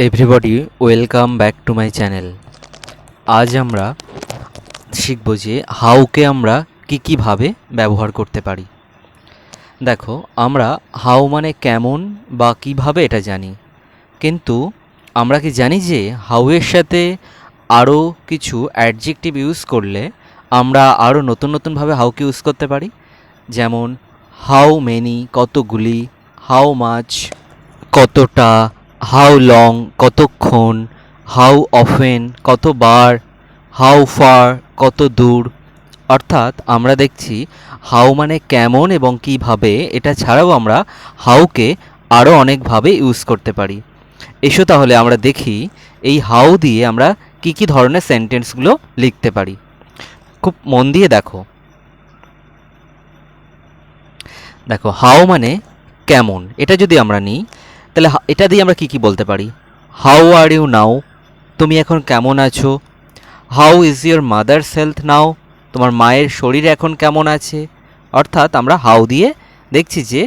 Everybody welcome back to my channel. আজ আমরা শিখব যে হাউকে আমরা কীভাবে ব্যবহার করতে পারি। দেখো, আমরা হাউ মানে কেমন বা কিভাবে এটা জানি, কিন্তু আমরা কি জানি যে হাউয়ের সাথে আরও কিছু অ্যাডজেক্টিভ ইউজ করলে আমরা আরও নতুন নতুনভাবে হাউকে ইউজ করতে পারি। যেমন হাউ মেনি কতগুলি, হাউ মাচ কতটা, হাউ লং কতক্ষণ, হাউ অফেন কতবার, হাউ ফার কত দূর। অর্থাৎ আমরা দেখছি হাউ মানে কেমন এবং কিভাবে, এটা ছাড়াও আমরা হাউকে আরও অনেকভাবে ইউজ করতে পারি। এসো তাহলে আমরা দেখি এই হাউ দিয়ে আমরা কী ধরনের সেন্টেন্সগুলো লিখতে পারি। খুব মন দিয়ে দেখো। দেখো, হাউ মানে কেমন, এটা যদি আমরা নিই তাহলে এটা দিয়ে আমরা কী বলতে পারি। হাউ আর ইউ নাও, তুমি এখন কেমন আছো। How is your mother's health now, তোমার মায়ের শরীর এখন কেমন আছে। অর্থাৎ আমরা হাউ দিয়ে দেখছি যে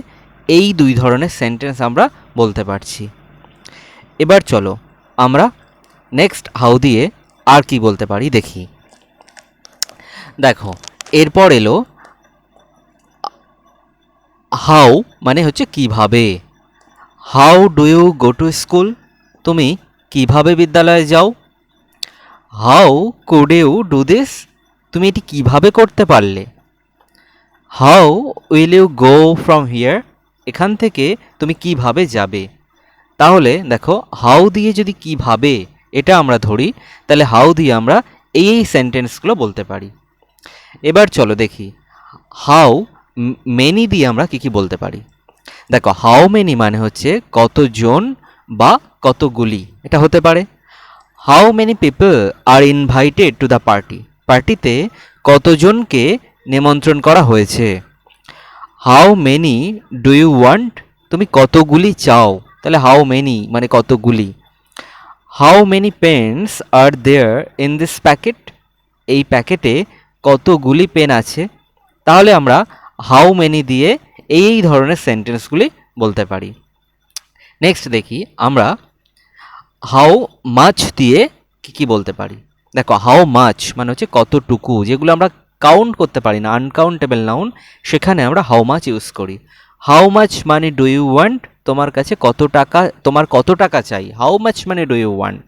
এই দুই ধরনের সেন্টেন্স আমরা বলতে পারছি। এবার চলো আমরা নেক্সট হাউ দিয়ে আর কি বলতে পারি দেখি। দেখো, এরপর এলো হাউ মানে হচ্ছে কিভাবে। How do you go to school, তুমি কিভাবে বিদ্যালয়ে যাও। How could you do this, তুমি এটি কিভাবে করতে পারলে। How will you go from here, এখান থেকে তুমি কিভাবে যাবে। তাহলে দেখো, হাউ দিয়ে যদি কিভাবে এটা আমরা ধরি, তাহলে হাউ দিয়ে আমরা এই সেন্টেন্সগুলো বলতে পারি। এবার চলো দেখি হাউ মেনি দিয়ে আমরা কি বলতে পারি। দেখো, হাউ মেনি মানে হচ্ছে কতজন বা কতগুলি, এটা হতে পারে। How many people are invited to the party, পার্টিতে কতজনকে নিমন্ত্রণ করা হয়েছে। How many do you want, তুমি কতগুলি চাও, তাহলে হাউ মেনি মানে কতগুলি। How many pens are there in this packet, এই প্যাকেটে কতগুলি পেন আছে। তাহলে আমরা হাউ মেনি দিয়ে এই ধরনের সেন্টেন্সগুলি বলতে পারি। নেক্সট দেখি আমরা হাউ মাচ দিয়ে কি বলতে পারি। দেখো, হাউ মাচ মানে হচ্ছে কতটুকু, যেগুলো আমরা কাউন্ট করতে পারি না, আনকাউন্টেবল নাউন, সেখানে আমরা হাউ মাচ ইউজ করি। হাউ মাচ মানে ডু ইউ ওয়ান্ট, তোমার কাছে কত টাকা, তোমার কত টাকা চাই। হাউ মাচ মানে do you want.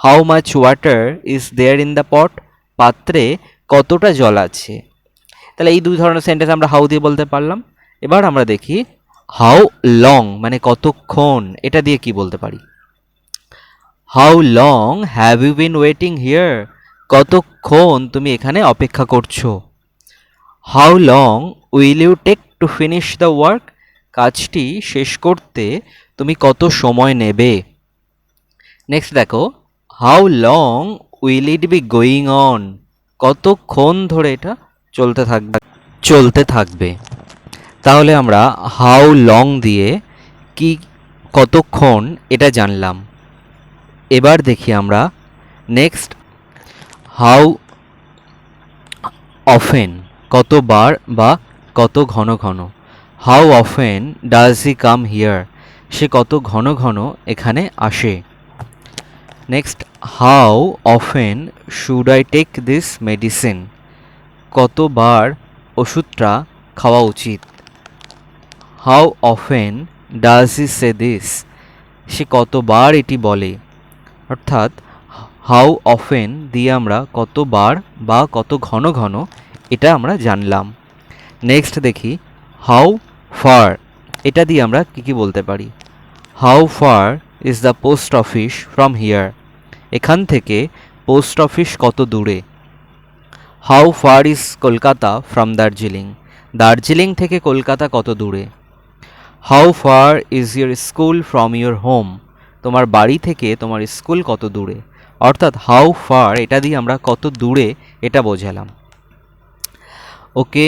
How much water is there in the pot, পাত্রে কতটা জল আছে। তাহলে এই দুই ধরনের সেন্টেন্স আমরা হাউ দিয়ে বলতে পারলাম। এবার আমরা দেখি হাউ লং মানে কতক্ষণ, এটা দিয়ে কি বলতে পারি। How long have you been waiting here, কতক্ষণ তুমি এখানে অপেক্ষা করছো। How long will you take to finish the work, কাজটি শেষ করতে তুমি কত সময় নেবে। নেক্সট দেখো, how long will it be going on, কতক্ষণ ধরে এটা চলতে থাকবে। তাহলে আমরা হাউ লং দিয়ে কি কতক্ষণ এটা জানলাম। এবার দেখি আমরা নেক্সট হাউ অফেন, কতবার বা কত ঘন ঘন। How often does he come here, সে কত ঘন ঘন এখানে আসে। Next how often should I take this medicine, কতবার ওষুধটা খাওয়া উচিত। How often does he say this, সে কতবার এটি বলে। অর্থাৎ হাউ অফেন দিয়ে আমরা কতবার বা কত ঘন ঘন এটা আমরা জানলাম। নেক্সট দেখি হাউ ফার, এটা দিয়ে আমরা কি বলতে পারি। How far is the post office from here, এখান থেকে পোস্ট অফিস কত দূরে। How far is Kolkata from Darjeeling, Darjeeling থেকে কলকাতা কত দূরে। How far is your school from your home, তোমার বাড়ি থেকে তোমার স্কুল কত দূরে। অর্থাৎ হাউ ফার এটা দিয়ে আমরা কত দূরে এটা বোঝালাম। ওকে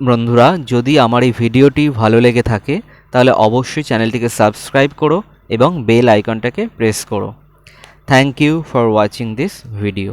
বন্ধুরা, যদি আমার এই ভিডিওটি ভালো লেগে থাকে তাহলে অবশ্যই চ্যানেলটিকে সাবস্ক্রাইব করো এবং বেল আইকনটাকে প্রেস করো। Thank you for watching this video.